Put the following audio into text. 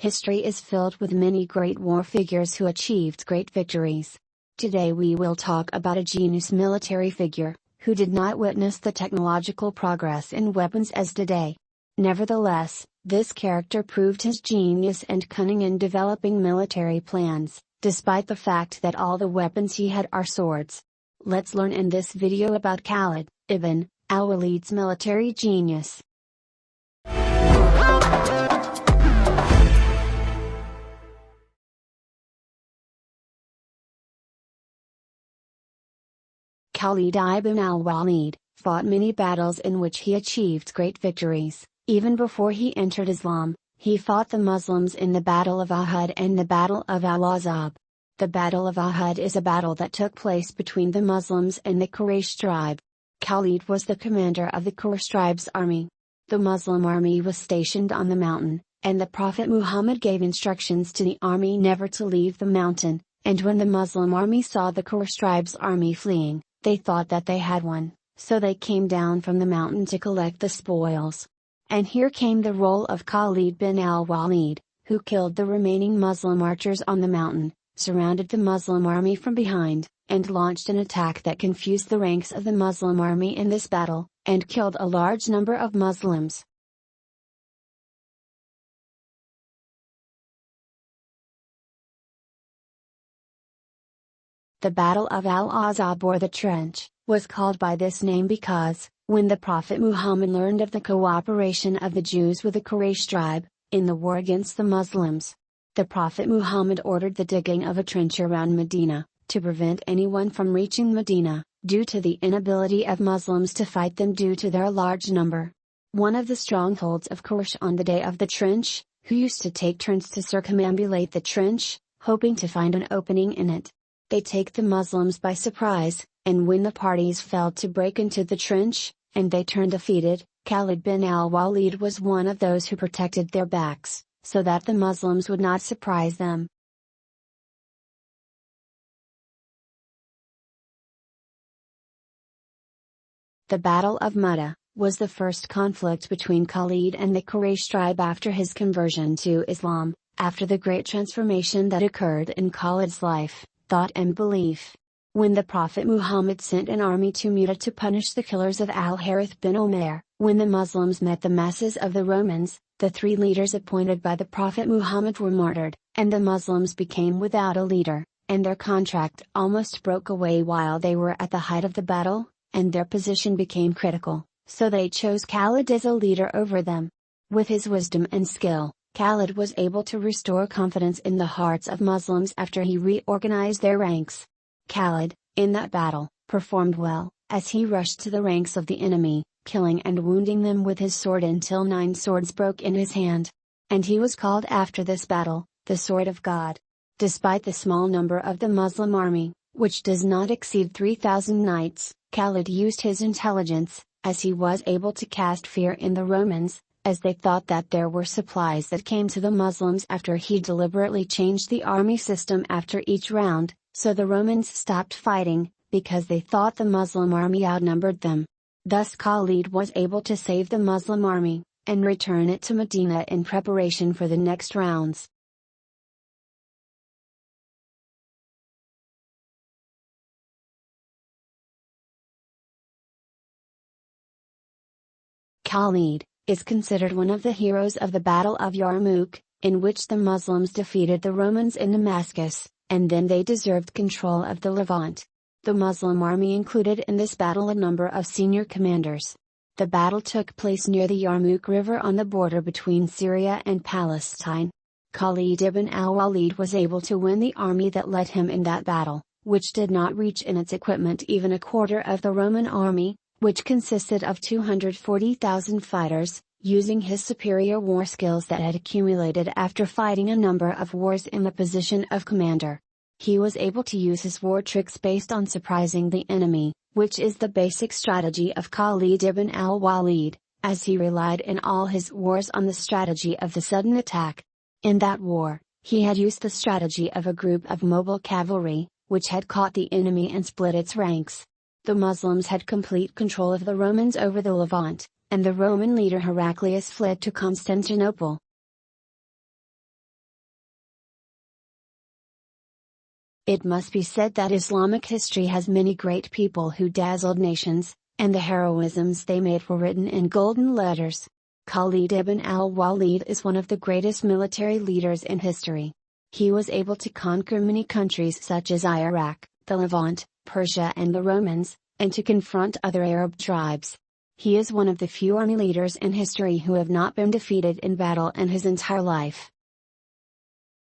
History is filled with many great war figures who achieved great victories. Today we will talk about a genius military figure, who did not witness the technological progress in weapons as today. Nevertheless, this character proved his genius and cunning in developing military plans, despite the fact that all the weapons he had are swords. Let's learn in this video about Khalid ibn Al-Walid's military genius. Khalid ibn Al-Walid fought many battles in which he achieved great victories. Even before he entered Islam, he fought the Muslims in the Battle of Ahud and the Battle of AlAzab. The Battle of Ahud is a battle that took place between the Muslims and the Quraysh tribe. Khalid was the commander of the Quraysh tribe's army. The Muslim army was stationed on the mountain, and the Prophet Muhammad gave instructions to the army never to leave the mountain, and when the Muslim army saw the Quraysh tribe's army fleeing, they thought that they had won, so they came down from the mountain to collect the spoils. And here came the role of Khalid bin al-Walid, who killed the remaining Muslim archers on the mountain, surrounded the Muslim army from behind, and launched an attack that confused the ranks of the Muslim army in this battle, and killed a large number of Muslims. The Battle of AlAzab, or the Trench, was called by this name because, when the Prophet Muhammad learned of the cooperation of the Jews with the Quraysh tribe, in the war against the Muslims, the Prophet Muhammad ordered the digging of a trench around Medina, to prevent anyone from reaching Medina, due to the inability of Muslims to fight them due to their large number. One of the strongholds of Quraysh on the day of the trench, who used to take turns to circumambulate the trench, hoping to find an opening in it. They take the Muslims by surprise, and when the parties failed to break into the trench, and they turned defeated, Khalid bin al-Walid was one of those who protected their backs, so that the Muslims would not surprise them. The Battle of Mu'tah was the first conflict between Khalid and the Quraysh tribe after his conversion to Islam, after the great transformation that occurred in Khalid's life, thought and belief. When the Prophet Muhammad sent an army to Mu'tah to punish the killers of Al-Harith bin Umayr, when the Muslims met the masses of the Romans, the 3 leaders appointed by the Prophet Muhammad were martyred, and the Muslims became without a leader, and their contract almost broke away while they were at the height of the battle, and their position became critical, so they chose Khalid as a leader over them. With his wisdom and skill, Khalid was able to restore confidence in the hearts of Muslims after he reorganized their ranks. Khalid, in that battle, performed well, as he rushed to the ranks of the enemy, killing and wounding them with his sword until 9 swords broke in his hand. And he was called after this battle, the Sword of God. Despite the small number of the Muslim army, which does not exceed 3,000 knights, Khalid used his intelligence, as he was able to cast fear in the Romans, as they thought that there were supplies that came to the Muslims after he deliberately changed the army system after each round, so the Romans stopped fighting, because they thought the Muslim army outnumbered them. Thus Khalid was able to save the Muslim army, and return it to Medina in preparation for the next rounds. Khalid is considered one of the heroes of the Battle of Yarmouk, in which the Muslims defeated the Romans in Damascus, and then they deserved control of the Levant. The Muslim army included in this battle a number of senior commanders. The battle took place near the Yarmouk River on the border between Syria and Palestine. Khalid ibn al-Walid was able to win the army that led him in that battle, which did not reach in its equipment even a quarter of the Roman army, which consisted of 240,000 fighters, using his superior war skills that had accumulated after fighting a number of wars in the position of commander. He was able to use his war tricks based on surprising the enemy, which is the basic strategy of Khalid ibn al-Walid, as he relied in all his wars on the strategy of the sudden attack. In that war, he had used the strategy of a group of mobile cavalry, which had caught the enemy and split its ranks. The Muslims had complete control of the Romans over the Levant, and the Roman leader Heraclius fled to Constantinople. It must be said that Islamic history has many great people who dazzled nations, and the heroisms they made were written in golden letters. Khalid ibn al-Walid is one of the greatest military leaders in history. He was able to conquer many countries such as Iraq, the Levant, Persia and the Romans, and to confront other Arab tribes. He is one of the few army leaders in history who have not been defeated in battle in his entire life.